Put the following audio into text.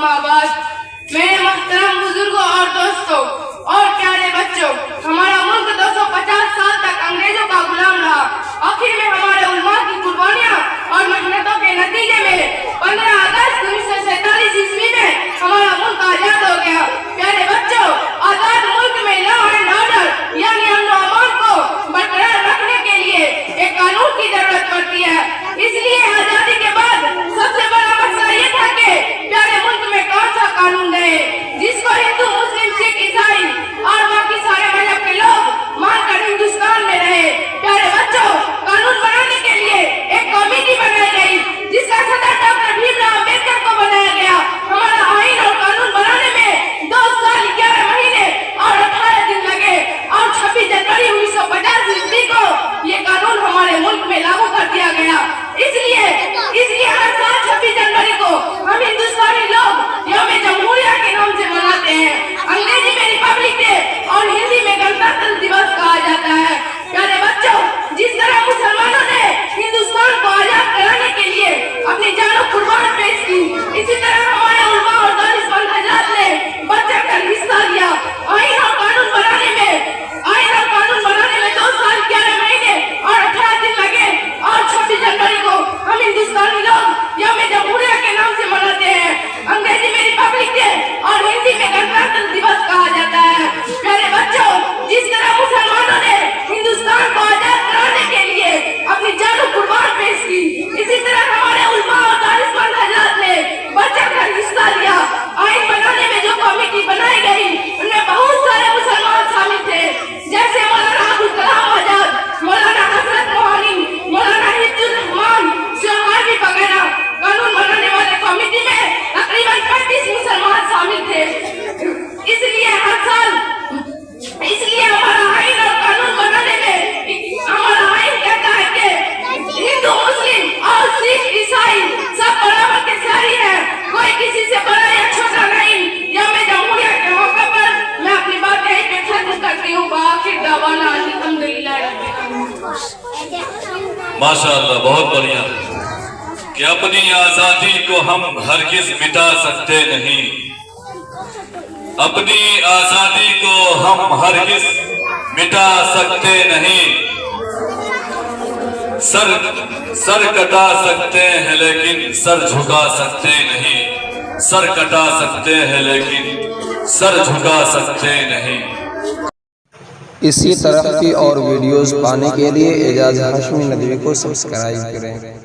अम्मा बाद। मेरे मोहतरम बुजुर्गों और दोस्तों और प्यारे बच्चों, हमारा मुल्क 250 साल तक अंग्रेजों का गुलाम रहा। आखिर में हमारे उलमा की कुर्बानियां और मेहनतों के नतीजे में 15 अगस्त 1947 ईस्वी में हमारा मुल्क आजाद हो गया। प्यारे बच्चों, आजाद मुल्क में लॉ एंड ऑर्डर यानी अमन और अमान को बरकरार रखने के लिए एक कानून की जरूरत पड़ती है। इसलिए आजादी के बाद सबसे बड़ा मसला ये था कि प्यारे मुल्क में कौन सा कानून रहे जिसको हिंदू, मुस्लिम, सिख, ईसाई और बाकी सारे मजहब के लोग मानकर हिंदुस्तान में रहे। प्यारे बच्चों, कानून बनाने के लिए एक कमेटी बनाई गई जिसका सदर डॉक्टर भीमराव अम्बेडकर को बनाया गया। हमारा आईन और कानून बनाने में 2 साल 11 महीने और 18 दिन लगे और 26 जनवरी 1950 ईस्वी को ये कानून हमारे मुल्क में लागू कर दिया गया। इसलिए हर साल 26 जनवरी को हम हिंदुस्तानी लोग यौम जमहूरिया के नाम से मनाते हैं। अंग्रेजी में रिपब्लिक डे और हिंदी में गणतंत्र दिवस कहा जाता है। प्यारे बच्चों, जिस तरह मुसलमानों ने हिंदुस्तान को आजाद कराने के लिए अपनी जानो कुर्बान पेश की, इसी तरह हमारे उलमा और दानिशमंद हजरात ने बढ़ चढ़कर हिस्सा लिया। आईन और कानून बनाने में 2 साल 11 महीने और 18 दिन लगे और 26 जनवरी को हम हिंदुस्तानी लोग यौम जमहूरिया के नाम से मनाते हैं। अंग्रेजी में रिपब्लिक डे और हिंदी में गणतंत्र दिवस कहा जाता है। प्यारे बच्चों, जिस तरह मुसलमानों ने हिंदुस्तान को आजाद कराने के लिए अपनी जानो कुर्बान पेश की, इसी तरह हमारे उलमा और दानिशमंद हजरात ने बढ़ चढ़कर हिस्सा लिया। आईन बनाने में जो कमेटी बनाई गई उनमें बहुत सारे मुसलमान शामिल थे, जैसे मौलाना अब्दुल कलाम आजाद, मौलाना हजरत मोहानी, मौलाना हिफ्जुर रहमान, शहबाजी वगैरह। कानून बनाने वाले कमेटी में तकरीबन 35 मुसलमान शामिल थे। इसलिए हमारा आईन और कानून बनाने में हमारा आईन कहता है कि हिंदू, मुस्लिम और सिख, ईसाई सब बराबर के सारी है, कोई किसी से बड़ा या छोटा नहीं। यौम जमहूरिया के मौके पर मैं अपनी बात यहीं पे खत्म करती हूँ। बाकी दवाना अल्हम्दुलिल्लाह रब्बिल आलमीन। माशाअल्लाह, बहुत बढ़िया। कि अपनी आजादी को हम हरगिज मिटा सकते नहीं, अपनी आजादी को हम हरगिज मिटा सकते नहीं। सर कटा सकते हैं लेकिन सर झुका सकते नहीं, सर कटा सकते हैं लेकिन सर झुका सकते नहीं। इसी तरह की और वीडियोस पाने के लिए एजाज हाशमी नदवी को सब्सक्राइब करें।